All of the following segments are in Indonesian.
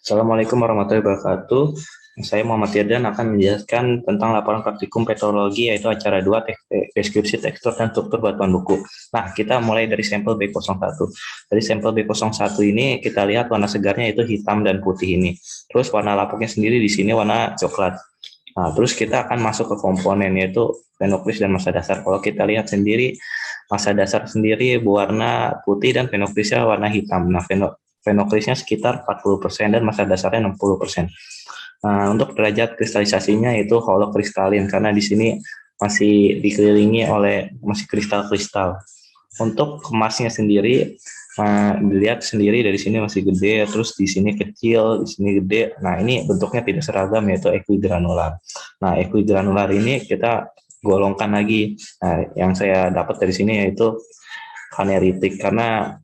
Assalamualaikum warahmatullahi wabarakatuh. Saya Muhammad Firdan akan menjelaskan tentang laporan praktikum petrologi, yaitu acara 2 deskripsi tekstur dan struktur batuan buku. Nah, kita mulai dari sampel B01. Dari sampel B01 ini kita lihat warna segarnya itu hitam dan putih ini. Terus warna lapuknya sendiri di sini warna coklat. Nah, terus kita akan masuk ke komponen, yaitu fenokris dan massa dasar. Kalau kita lihat sendiri, massa dasar sendiri berwarna putih dan fenokrisnya warna hitam. Nah, fenokrisnya sekitar 40% dan massa dasarnya 60%. Nah, untuk derajat kristalisasinya itu holokristalin karena di sini masih dikelilingi oleh masih kristal-kristal. Untuk kemasnya sendiri, dilihat sendiri dari sini masih gede, terus di sini kecil, di sini gede. Nah, ini bentuknya tidak seragam, yaitu equigranular. Nah, equigranular ini kita golongkan lagi. Nah, yang saya dapat dari sini yaitu faneritik karena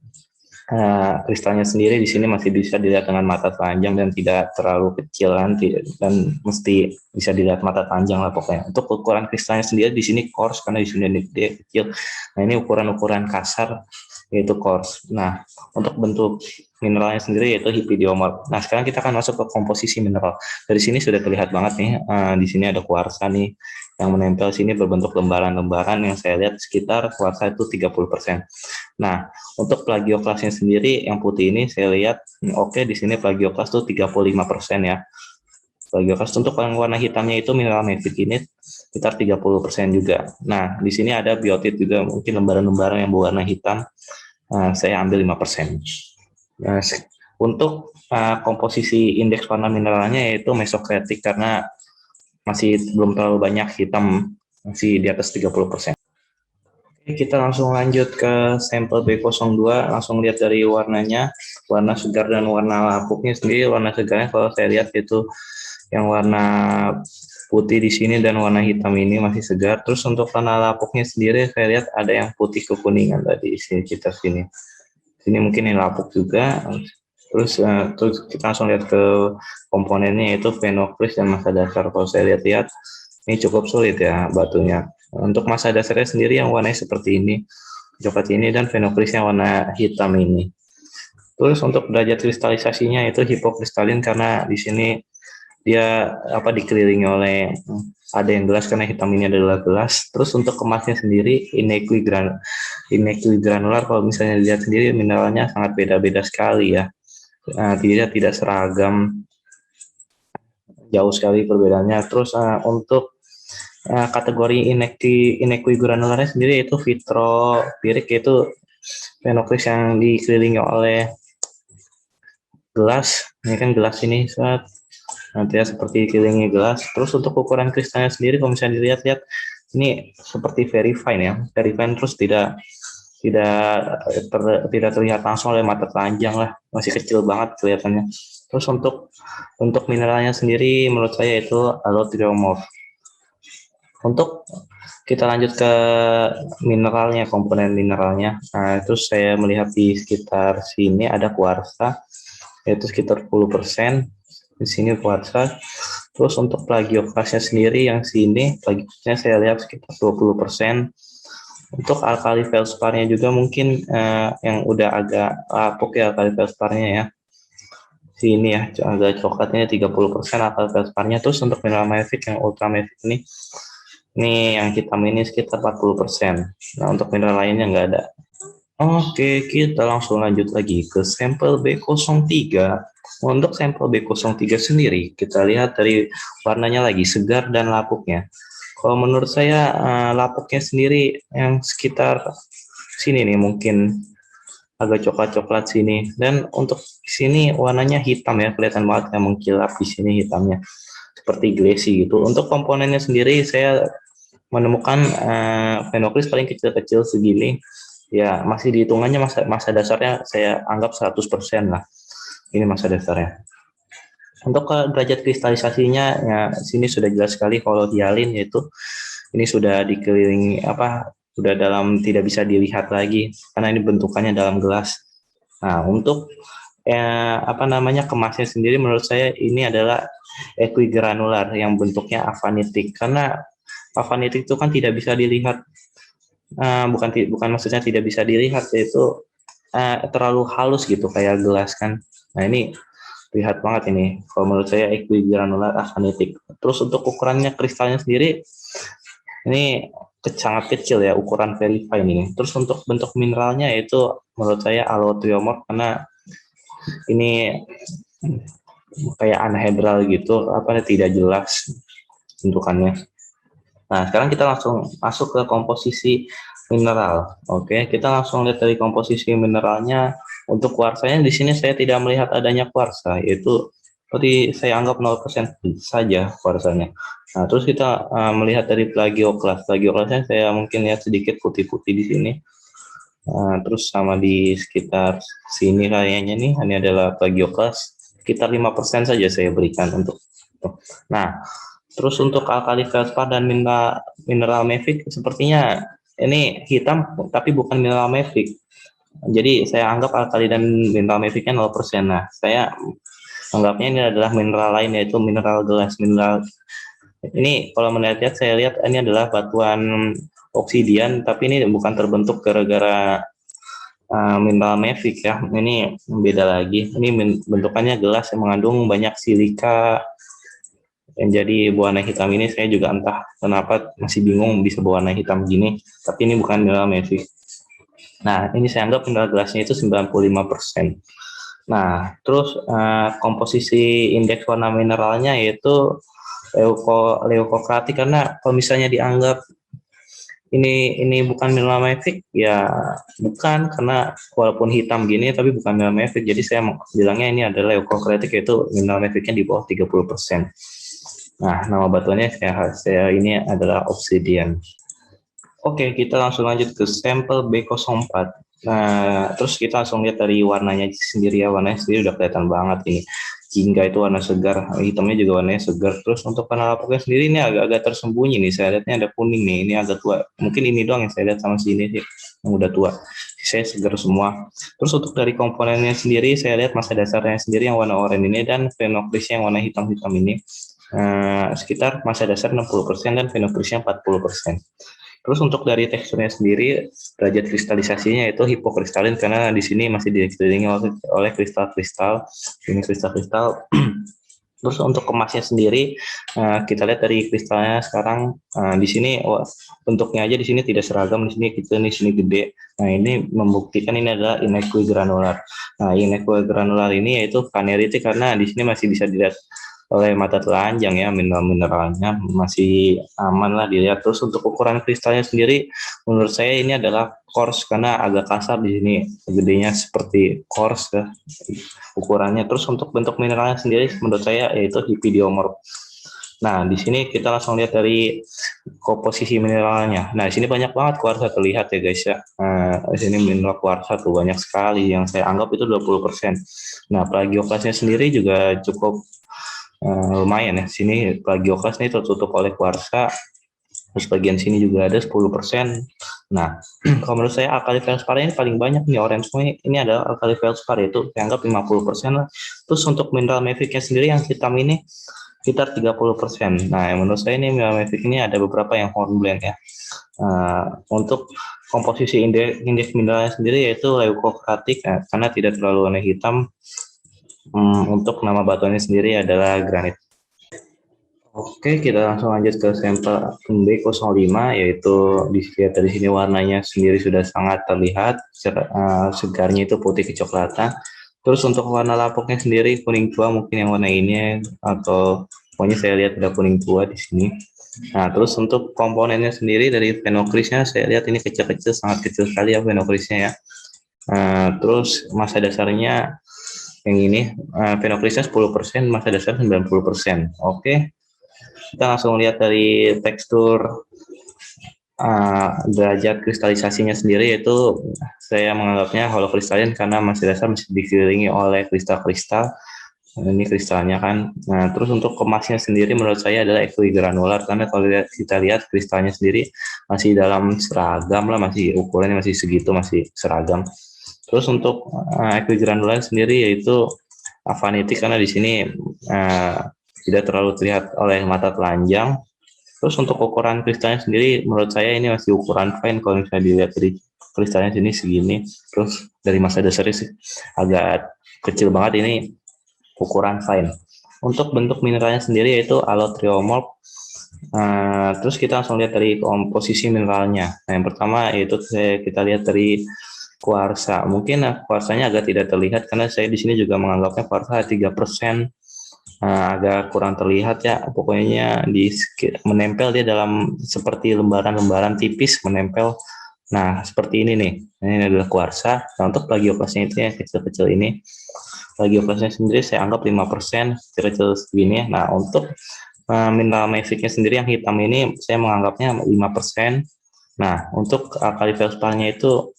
kristalnya sendiri di sini masih bisa dilihat dengan mata telanjang dan tidak terlalu kecil dan mesti bisa dilihat mata telanjang lah pokoknya. Untuk ukuran kristalnya sendiri di sini coarse karena di sini gede kecil. Nah, ini ukuran-ukuran kasar yaitu coarse. Nah, untuk bentuk mineralnya sendiri yaitu hippidiomorf. Nah, sekarang kita akan masuk ke komposisi mineral. Dari sini sudah terlihat banget nih, di sini ada kuarsa nih yang menempel sini berbentuk lembaran-lembaran yang saya lihat sekitar kuarsa itu 30%. Nah, untuk plagioklasnya sendiri yang putih ini saya lihat oke, di sini plagioklas tuh 35% ya. Plagioklas untuk warna hitamnya itu mineral metikinic sekitar 30% juga. Nah, di sini ada biotit juga, mungkin lembaran-lembaran yang berwarna hitam. Saya ambil 5%. Nah, untuk komposisi indeks warna mineralnya yaitu mesokritik karena masih belum terlalu banyak hitam, masih di atas 30%. Oke, kita langsung lanjut ke sampel B02, langsung lihat dari warnanya, warna segar dan warna lapuknya sendiri. Warna segarnya kalau saya lihat itu yang warna putih di sini dan warna hitam ini masih segar. Terus untuk warna lapuknya sendiri saya lihat ada yang putih kekuningan tadi di sini, kita sini. Sini mungkin ini lapuk juga. Terus kita langsung lihat ke komponennya yaitu fenokris dan massa dasar. Kalau saya lihat-lihat ini cukup sulit ya batunya. Untuk massa dasarnya sendiri yang warnanya seperti ini, coklat ini, dan fenokrisnya warna hitam ini. Terus untuk derajat kristalisasinya itu hipokristalin karena di sini dia dikelilingi oleh ada yang gelas karena hitam ini adalah gelas. Terus untuk kemasnya sendiri inequigranular, kalau misalnya dilihat sendiri mineralnya sangat beda-beda sekali ya. Tidak seragam, jauh sekali perbedaannya. Terus untuk kategori inequigranularnya sendiri itu vitropirik, yaitu fenokris yang dikelilingi oleh gelas. Ini kan gelas ini nanti ya seperti dikelilingi gelas. Terus untuk ukuran kristalnya sendiri kalau misalnya dilihat-lihat ini seperti very fine ya, very fine, terus tidak tidak terlihat langsung oleh mata telanjang lah, masih kecil banget kelihatannya. Terus untuk mineralnya sendiri menurut saya itu allotriomorph. Untuk kita lanjut ke mineralnya, komponen mineralnya. Nah, terus saya melihat di sekitar sini ada kuarsa, yaitu sekitar 10%. Di sini kuarsa. Terus untuk plagioklasnya sendiri yang sini, plagioklasnya saya lihat sekitar 20%. Untuk alkali feldspar-nya juga mungkin yang udah agak lapuk ya alkali feldspar-nya ya. Sini ya, agak coklatnya 30% alkali feldspar-nya. Terus untuk mineral mafic yang ultra mafic ini yang hitam ini sekitar 40%. Nah, untuk mineral lainnya nggak ada. Oke, kita langsung lanjut lagi ke sampel B03. Untuk sampel B03 sendiri, kita lihat dari warnanya lagi, segar dan lapuknya. Kalau menurut saya, lapuknya sendiri yang sekitar sini nih, mungkin agak coklat-coklat sini. Dan untuk sini warnanya hitam ya, kelihatan banget yang mengkilap di sini hitamnya. Seperti glassy gitu. Untuk komponennya sendiri, saya menemukan fenokris paling kecil-kecil segini ya, masih dihitungannya masa dasarnya saya anggap 100% lah, ini masa dasarnya. Untuk derajat kristalisasinya ya, sini sudah jelas sekali kalau hialin, yaitu ini sudah dikelilingi sudah dalam, tidak bisa dilihat lagi karena ini bentukannya dalam gelas. Nah, untuk kemasnya sendiri menurut saya ini adalah equigranular yang bentuknya afanitik karena afanitik itu kan tidak bisa dilihat, bukan maksudnya tidak bisa dilihat, yaitu terlalu halus gitu kayak gelas kan. Nah, ini lihat banget ini. Kalau menurut saya equigranular afanitik. Terus untuk ukurannya kristalnya sendiri ini sangat kecil ya, ukuran very fine ini. Terus untuk bentuk mineralnya itu menurut saya allotriomorph, karena ini kayak anhedral gitu, tidak jelas bentukannya. Nah, sekarang kita langsung masuk ke komposisi mineral. Oke, kita langsung lihat dari komposisi mineralnya. Untuk kuarsanya di sini saya tidak melihat adanya kuarsa, yaitu seperti saya anggap 0% saja kuarsanya. Nah, terus kita melihat dari plagioklas. Plagioklasnya saya mungkin lihat sedikit putih-putih di sini. Terus sama di sekitar sini kayaknya nih, ini adalah plagioklas. Sekitar 5% saja saya berikan untuk itu. Nah, terus untuk alkali feldspar dan mineral mafic sepertinya ini hitam tapi bukan mineral mafic. Jadi saya anggap alkali dan mineral maficnya 0%. Nah, saya anggapnya ini adalah mineral lain, yaitu mineral gelas. Mineral ini kalau melihat, saya lihat ini adalah batuan oksidian, tapi ini bukan terbentuk gara-gara mineral mafic ya. Ini beda lagi. Ini bentukannya gelas yang mengandung banyak silika. Yang jadi berwarna hitam ini saya juga entah kenapa masih bingung bisa berwarna hitam gini, tapi ini bukan mineral mafic. Nah, ini saya anggap mineral gelasnya itu 95%. Nah, terus komposisi indeks warna mineralnya yaitu leukokratik, karena kalau misalnya dianggap ini bukan mineral mafic ya bukan, karena walaupun hitam gini tapi bukan mineral mafic, jadi saya bilangnya ini adalah leukokratik, yaitu mineral maficnya di bawah 30%. Nah, nama batuannya saya ini adalah obsidian. Oke, kita langsung lanjut ke sampel B04. Nah, terus kita langsung lihat dari warnanya sendiri ya. Warnanya sendiri udah kelihatan banget ini. Jingga itu warna segar, hitamnya juga warnanya segar. Terus untuk warna lapuknya sendiri ini agak-agak tersembunyi nih. Saya lihatnya ada kuning nih, ini agak tua. Mungkin ini doang yang saya lihat sama sini sih, yang udah tua. Saya segar semua. Terus untuk dari komponennya sendiri, saya lihat massa dasarnya sendiri yang warna oranye ini dan phenochrysnya yang warna hitam-hitam ini. Sekitar massa dasar 60% dan phenochrysnya 40%. Terus untuk dari teksturnya sendiri, derajat kristalisasinya itu hipokristalin, karena di sini masih dikelilingi oleh kristal-kristal. Ini kristal-kristal. Terus untuk kemasnya sendiri, kita lihat dari kristalnya sekarang di sini bentuknya aja di sini tidak seragam, di sini kecil, di sini gede. Nah, ini membuktikan ini adalah inequigranular. Nah, inequigranular ini yaitu kaneritik, karena di sini masih bisa dilihat oleh mata telanjang ya, mineralnya masih aman lah dilihat. Terus untuk ukuran kristalnya sendiri menurut saya ini adalah coarse, karena agak kasar di sini, gedenya seperti coarse ya ukurannya. Terus untuk bentuk mineralnya sendiri menurut saya yaitu hipidiomorf. Nah, di sini kita langsung lihat dari komposisi mineralnya. Nah, di sini banyak banget kuarsa terlihat ya guys ya. Di sini mineral kuarsa tuh banyak sekali, yang saya anggap itu 20%. Nah, plagioklasnya sendiri juga cukup lumayan ya. Sini plagioklas ini tertutup oleh kuarsa. Terus bagian sini juga ada 10%. Nah, kalau menurut saya alkali feldspar ini paling banyak nih, orange ini adalah alkali feldspar, itu dianggap 50% lah. Terus untuk mineral maficnya sendiri yang hitam ini sekitar 30%. Nah, yang menurut saya ini mineral mafic ini ada beberapa yang hornblende ya. Untuk komposisi indeks mineralnya sendiri yaitu leukokratik ya, karena tidak terlalu warna hitam. Untuk nama batuannya sendiri adalah granit. Oke, kita langsung lanjut ke sampel B05, yaitu dilihat dari sini warnanya sendiri sudah sangat terlihat, segarnya itu putih kecoklatan. Terus untuk warna lapuknya sendiri kuning tua, mungkin yang warna ini, atau pokoknya saya lihat ada kuning tua di sini. Nah, terus untuk komponennya sendiri dari phenochrysnya, saya lihat ini kecil-kecil, sangat kecil sekali ya phenochrysnya ya. Terus massa dasarnya yang ini, phenochrysnya 10%, massa dasar 90%. Oke. Kita langsung lihat dari tekstur derajat kristalisasinya sendiri, yaitu saya menganggapnya holokristalin karena masih dasar masih dikelilingi oleh kristal-kristal. Ini kristalnya kan. Nah, terus untuk kemasnya sendiri menurut saya adalah equigranular, karena kalau kita lihat kristalnya sendiri masih dalam seragam lah, masih ukurannya masih segitu, masih seragam. Terus untuk equigranular sendiri yaitu afanitik, karena di sini tidak terlalu terlihat oleh mata telanjang. Terus untuk ukuran kristalnya sendiri menurut saya ini masih ukuran fine, kalau misalnya dilihat dari kristalnya sini segini. Terus dari massa dasarnya sih agak kecil banget ini. ukuran fine. Untuk bentuk mineralnya sendiri yaitu allotriomorph. Terus kita langsung lihat dari komposisi mineralnya. Nah, yang pertama yaitu kita lihat dari kuarsa. Mungkin kuarsanya agak tidak terlihat karena saya di sini juga menganggapnya kuarsa 3%. Agak kurang terlihat ya. Pokoknya menempel dia dalam seperti lembaran-lembaran tipis menempel. Nah, seperti ini nih. Ini adalah kuarsa. Nah, untuk plagioklasnya itu yang kecil-kecil ini. Plagioklasnya sendiri saya anggap 5%, kecil-kecil segini. Nah, untuk mineral maficnya sendiri yang hitam ini saya menganggapnya 5%. Nah, untuk alkali feldspar-nya itu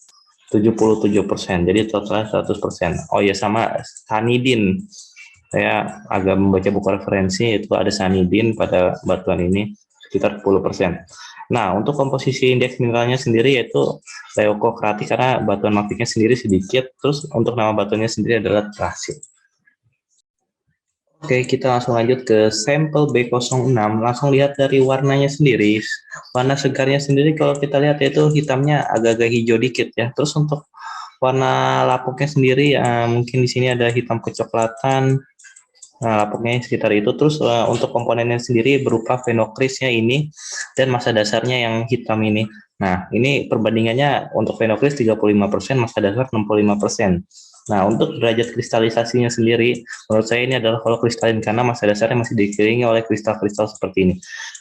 77%, jadi totalnya 100%. Oh ya, sama sanidin. Saya agak membaca buku referensi, itu ada sanidin pada batuan ini sekitar 10%. Nah, untuk komposisi indeks mineralnya sendiri yaitu leucocratic karena batuan maficnya sendiri sedikit, terus untuk nama batuannya sendiri adalah trasit. Oke, kita langsung lanjut ke sampel B06. Langsung lihat dari warnanya sendiri. Warna segarnya sendiri kalau kita lihat yaitu hitamnya agak-agak hijau dikit ya. Terus untuk warna lapuknya sendiri mungkin di sini ada hitam kecoklatan. Nah, lapuknya sekitar itu. Terus untuk komponennya sendiri berupa fenokrisnya ini dan massa dasarnya yang hitam ini. Nah, ini perbandingannya untuk fenokris 35%, massa dasar 65%. Nah, untuk derajat kristalisasinya sendiri, menurut saya ini adalah holokristalin karena massa dasarnya masih dikelilingi oleh kristal-kristal seperti ini.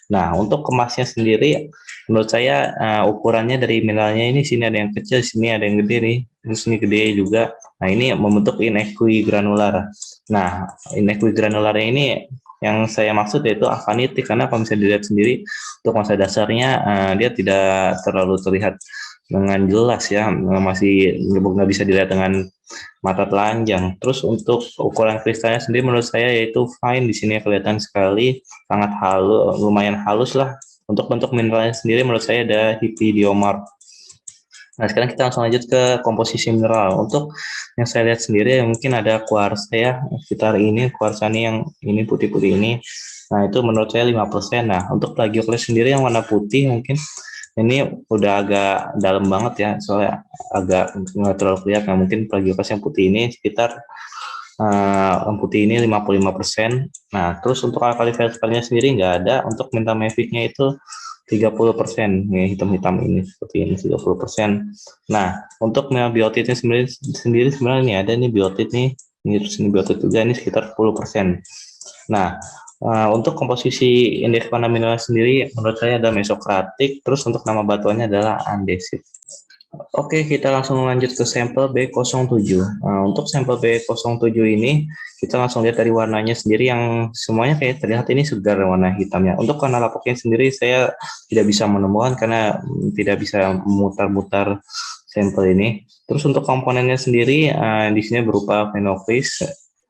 Nah, untuk kemasnya sendiri, menurut saya ukurannya dari mineralnya ini, sini ada yang kecil, sini ada yang gede nih, di sini gede juga. Nah, ini membentuk inequi granular. Nah, inequi granular ini yang saya maksud yaitu afanitik karena kalau bisa dilihat sendiri untuk massa dasarnya dia tidak terlalu terlihat dengan jelas ya, masih nggak bisa dilihat dengan mata telanjang. Terus untuk ukuran kristalnya sendiri menurut saya yaitu fine, di sini kelihatan sekali sangat halus, lumayan halus lah. Untuk bentuk mineralnya sendiri menurut saya ada hipidiomorph. Nah, sekarang kita langsung lanjut ke komposisi mineral. Untuk yang saya lihat sendiri mungkin ada kuarsa ya, sekitar ini kuarsa nih yang ini putih-putih ini. Nah, itu menurut saya 5%. Nah, untuk plagioklas sendiri yang warna putih mungkin ini udah agak dalam banget ya, soalnya agak nggak terlalu kelihatan. Nah, mungkin plagioklas yang putih ini sekitar yang putih ini 55%. Nah, terus untuk alkali feldspar-nya sendiri nggak ada. Untuk minta maficnya itu 30%, ya, hitam-hitam ini seperti ini 30%. Nah, untuk biotitnya sendiri sebenarnya ini ada nih biotit nih, ini terus ini biotit juga ini sekitar 10%. Nah, untuk komposisi indeks warna mineral sendiri menurut saya ada mesokratik, terus untuk nama batuannya adalah andesit. Oke, kita langsung lanjut ke sampel B07. Nah, untuk sampel B07 ini, kita langsung lihat dari warnanya sendiri yang semuanya kayak terlihat ini segar warna hitamnya. Untuk warna lapuknya sendiri, saya tidak bisa menemukan karena tidak bisa memutar-mutar sampel ini. Terus untuk komponennya sendiri, di sini berupa fenokris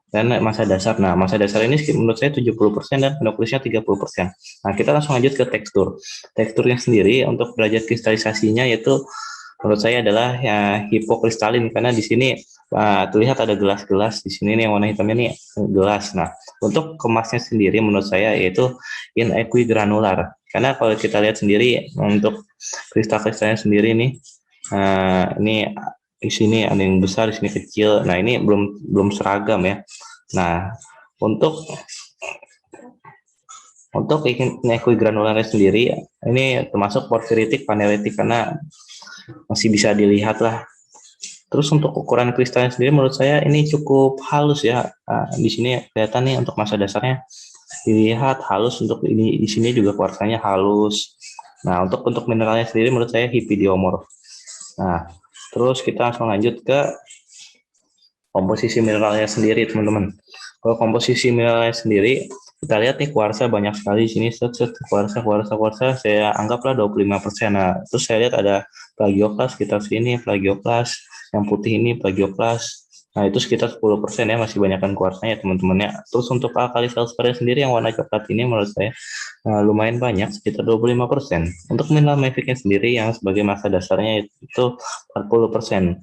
dan massa dasar. Nah, massa dasar ini menurut saya 70% dan fenokrisnya 30%. Nah, kita langsung lanjut ke tekstur. Teksturnya sendiri untuk derajat kristalisasinya yaitu menurut saya adalah ya hipokristalin karena di sini terlihat ada gelas-gelas di sini nih yang warna hitamnya nih gelas. Nah, untuk kemasnya sendiri menurut saya yaitu inequi granular karena kalau kita lihat sendiri untuk kristal-kristalnya sendiri nih ini di sini ada yang besar, di sini kecil. Nah, ini belum seragam ya. Nah, untuk inequi granularnya sendiri ini termasuk porfiritik panelitik karena masih bisa dilihat lah. Terus untuk ukuran kristalnya sendiri menurut saya ini cukup halus ya. Di sini kelihatan nih untuk massa dasarnya dilihat halus, untuk ini di sini juga kuarsanya halus. Nah, untuk bentuk mineralnya sendiri menurut saya hipidiomorph. Nah, terus kita langsung lanjut ke komposisi mineralnya sendiri, teman-teman. Kalau komposisi mineralnya sendiri, kita lihat nih kuarsa banyak sekali di sini, kuarsa, saya anggaplah 25%. Nah, terus saya lihat ada plagioklas sekitar sini, plagioklas yang putih ini plagioklas. Nah, itu sekitar 10% ya, masih banyakkan kuarsanya teman-teman ya. Terus untuk alkali feldspar sendiri yang warna coklat ini menurut saya lumayan banyak, sekitar 25%. Untuk mineral maficnya sendiri yang sebagai massa dasarnya itu 40%.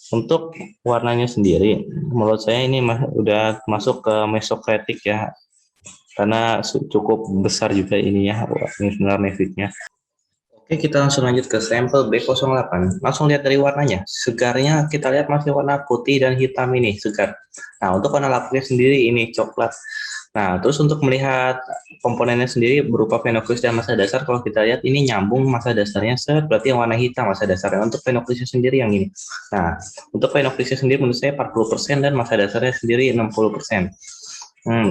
Untuk warnanya sendiri, menurut saya ini udah masuk ke mesokratik ya, karena cukup besar juga ini ya mineral maficnya. Oke, kita langsung lanjut ke sampel B08. Langsung lihat dari warnanya. Segarnya kita lihat masih warna putih dan hitam ini, segar. Nah, untuk warna lapuknya sendiri ini coklat. Nah, terus untuk melihat komponennya sendiri berupa fenoklis dan massa dasar, kalau kita lihat ini nyambung massa dasarnya, berarti yang warna hitam massa dasarnya. Untuk fenoklisnya sendiri yang ini. Nah, untuk fenoklisnya sendiri menurut saya 40% dan massa dasarnya sendiri 60%.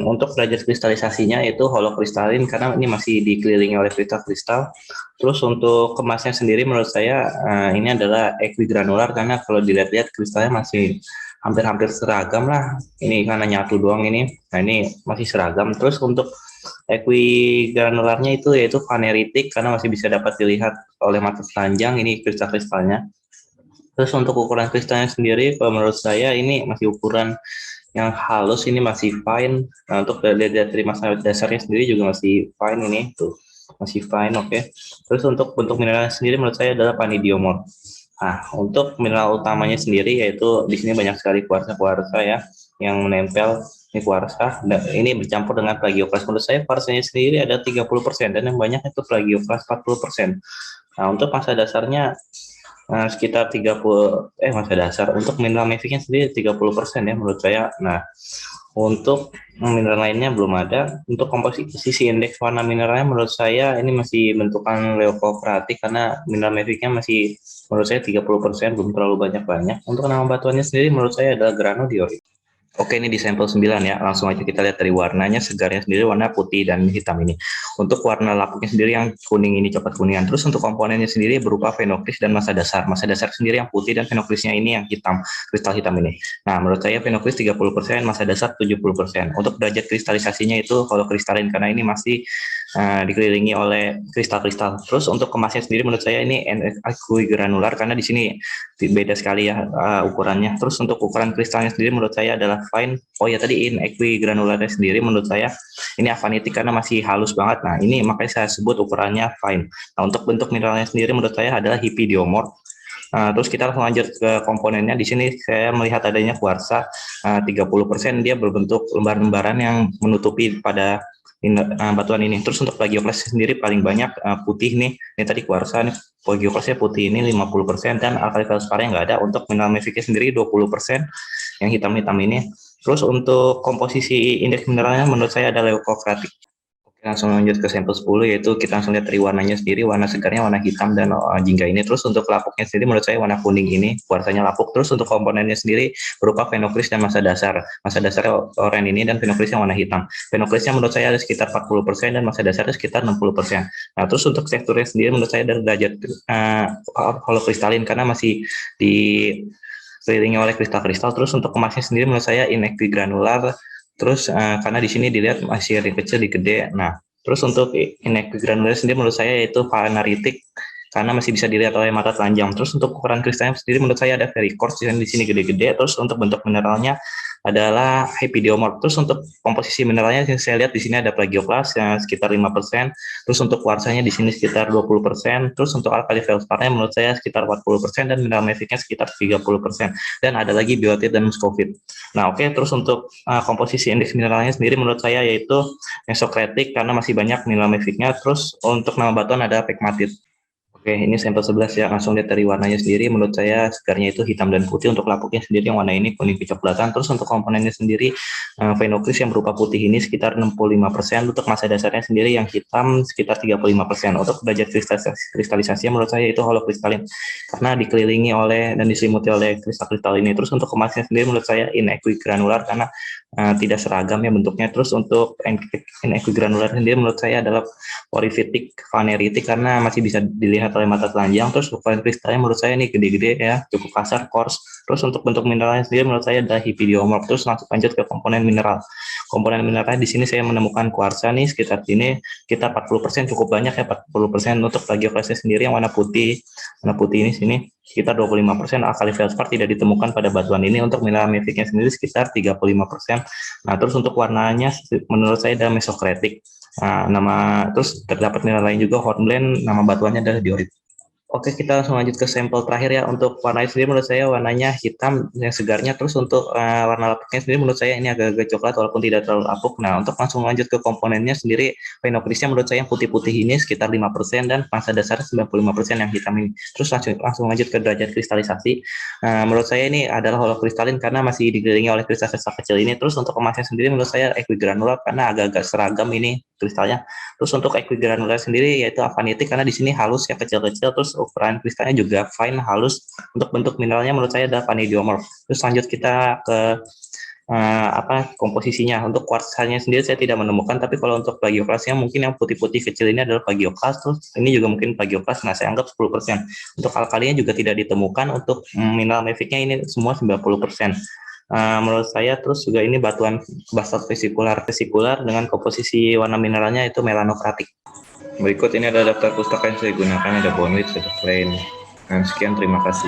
Untuk derajat kristalisasinya itu holokristalin karena ini masih dikelilingi oleh kristal-kristal. Terus untuk kemasnya sendiri menurut saya ini adalah equigranular karena kalau dilihat-lihat kristalnya masih hampir-hampir seragam lah. Ini karena nyatu doang ini. Nah ini masih seragam. Terus untuk equigranularnya itu yaitu faneritik karena masih bisa dapat dilihat oleh mata telanjang ini kristal-kristalnya. Terus untuk ukuran kristalnya sendiri, kalau menurut saya ini masih ukuran yang halus, ini masih fine. Nah, untuk dari masa dasarnya sendiri juga masih fine ini, tuh masih fine, oke. Terus untuk bentuk mineral sendiri menurut saya adalah panidiomorf. Nah, untuk mineral utamanya sendiri yaitu di sini banyak sekali kuarsa-kuarsa ya yang menempel. Ini kuarsa, ini bercampur dengan plagioklas. Menurut saya kuarsanya sendiri ada 30% dan yang banyak itu plagioklas 40%. Nah, untuk masa dasarnya sekitar 30 masa dasar untuk mineral maficnya sendiri 30% ya menurut saya. Nah, untuk mineral lainnya belum ada. Untuk komposisi indeks warna mineralnya menurut saya ini masih bentukan leukopratik karena mineral maficnya masih menurut saya 30%, belum terlalu banyak-banyak. Untuk nama batuannya sendiri menurut saya adalah granodiorit. Oke, ini di sampel 9 ya. Langsung aja kita lihat dari warnanya. Segarnya sendiri warna putih dan hitam ini. Untuk warna lapuknya sendiri yang kuning ini, coklat kuningan. Terus untuk komponennya sendiri berupa fenoklis dan massa dasar. Massa dasar sendiri yang putih dan fenoklisnya ini yang hitam, kristal hitam ini. Nah, menurut saya fenoklis 30%, massa dasar 70%. Untuk derajat kristalisasinya itu kalau kristalin karena ini masih dikelilingi oleh kristal-kristal. Terus untuk kemasnya sendiri menurut saya ini equigranular karena di sini beda sekali ya ukurannya. Terus untuk ukuran kristalnya sendiri menurut saya adalah fine. Oh ya tadi in equigranularnya sendiri menurut saya ini afanitik karena masih halus banget. Nah ini makanya saya sebut ukurannya fine. Nah untuk bentuk mineralnya sendiri menurut saya adalah hipidiomorf. Terus kita langsung lanjut ke komponennya. Di sini saya melihat adanya kuarsa 30%, dia berbentuk lembar-lembaran yang menutupi pada batuan ini. Terus untuk plagioklas sendiri paling banyak putih nih. Ini tadi kuarsa nih, plagioklasnya putih ini 50% dan alkali feldspar nggak ada. Untuk mineral maficnya sendiri 20% yang hitam-hitam ini. Terus untuk komposisi indeks mineralnya menurut saya ada leukokratik. Langsung lanjut ke sampel 10 yaitu kita langsung lihat dari warnanya sendiri, warna segarnya warna hitam dan jingga ini. Terus untuk lapuknya sendiri menurut saya warna kuning ini, kuarsanya lapuk. Terus untuk komponennya sendiri berupa fenoklis dan massa dasar. Massa dasarnya oranye ini dan fenoklisnya warna hitam. Fenoklisnya menurut saya ada sekitar 40% dan massa dasarnya sekitar 60%. Nah, terus untuk teksturnya sendiri menurut saya dari derajat holokristalin karena masih di kelilingi oleh kristal-kristal. Terus untuk kemasnya sendiri menurut saya in equigranular. Terus karena di sini dilihat masih ada kecil di gede. Nah, terus untuk inek granular sendiri menurut saya yaitu faneritik karena masih bisa dilihat oleh mata telanjang. Terus untuk ukuran kristalnya sendiri menurut saya ada very coarse di sini gede-gede. Terus untuk bentuk mineralnya adalah hypidiomorph. Terus untuk komposisi mineralnya saya lihat di sini ada plagioklas yang sekitar 5%. Terus untuk kuarsanya di sini sekitar 20%. Terus untuk alkali feldsparnya menurut saya sekitar 40% dan mineral maficnya sekitar 30%. Dan ada lagi biotit dan muscovite. Nah, oke. Terus untuk komposisi indeks mineralnya sendiri menurut saya yaitu mesokritik karena masih banyak mineral maficnya. Terus untuk nama batuan ada pegmatit. Oke, ini sampel 11 ya. Langsung lihat dari warnanya sendiri. Menurut saya segarnya itu hitam dan putih. Untuk lapuknya sendiri yang warna ini kuning kecoklatan. Terus untuk komponennya sendiri fenoklis yang berupa putih ini sekitar 65%. Untuk massa dasarnya sendiri yang hitam sekitar 35%. Untuk derajat kristalisasi menurut saya itu holokristalin karena dikelilingi oleh dan diselimuti oleh kristal-kristal ini. Terus untuk kemasnya sendiri menurut saya in equigranular karena tidak seragam ya bentuknya. Terus untuk in equigranular sendiri menurut saya adalah porifitik faneritik karena masih bisa dilihat oleh mata telanjang. Terus ukuran kristalnya menurut saya ini gede-gede ya, cukup kasar, coarse. Terus untuk bentuk mineralnya sendiri menurut saya adalah hipidiomorph. Terus langsung lanjut ke komponen mineral. Komponen mineralnya di sini saya menemukan kuarsa nih sekitar ini kita 40% cukup banyak ya, 40%. Untuk plagioklasnya sendiri yang warna putih ini sini sekitar 25%. Alkali feldspar tidak ditemukan pada batuan ini. Untuk mineral maficnya sendiri sekitar 35%. Nah, terus untuk warnanya menurut saya adalah mesokritik. Nah, terus terdapat mineral lain juga hornblende, nama batuannya adalah diorit. Oke, kita langsung lanjut ke sampel terakhir ya. Untuk warnanya sendiri menurut saya warnanya hitam yang segarnya. Terus untuk warna lapuknya sendiri menurut saya ini agak-agak coklat walaupun tidak terlalu lapuk. Nah, untuk langsung lanjut ke komponennya sendiri, phenocrisnya menurut saya yang putih-putih ini sekitar 5% dan pangsa dasar 95% yang hitam ini. Terus langsung lanjut ke derajat kristalisasi. Menurut saya ini adalah holokristalin karena masih dikelilingi oleh kristal-kristal kecil ini. Terus untuk emasnya sendiri menurut saya equigranular karena agak-agak seragam ini kristalnya. Terus untuk equigranular sendiri yaitu avanitik karena di sini halus ya kecil-kecil, terus ukuran kristalnya juga fine halus. Untuk bentuk mineralnya menurut saya adalah vanadiomorph. Terus lanjut kita ke komposisinya. Untuk kuartsanya sendiri saya tidak menemukan, tapi kalau untuk plagioklasnya mungkin yang putih-putih kecil ini adalah plagioklas, terus ini juga mungkin plagioklas, nah saya anggap 10%. Untuk alkalinya juga tidak ditemukan, untuk mineral maficnya ini semua 90%. Menurut saya terus juga ini batuan basalt vesikular dengan komposisi warna mineralnya itu melanokratik. Berikut ini ada daftar pustaka yang saya gunakan, ada Bonwit, ada Klein. Dan sekian, terima kasih.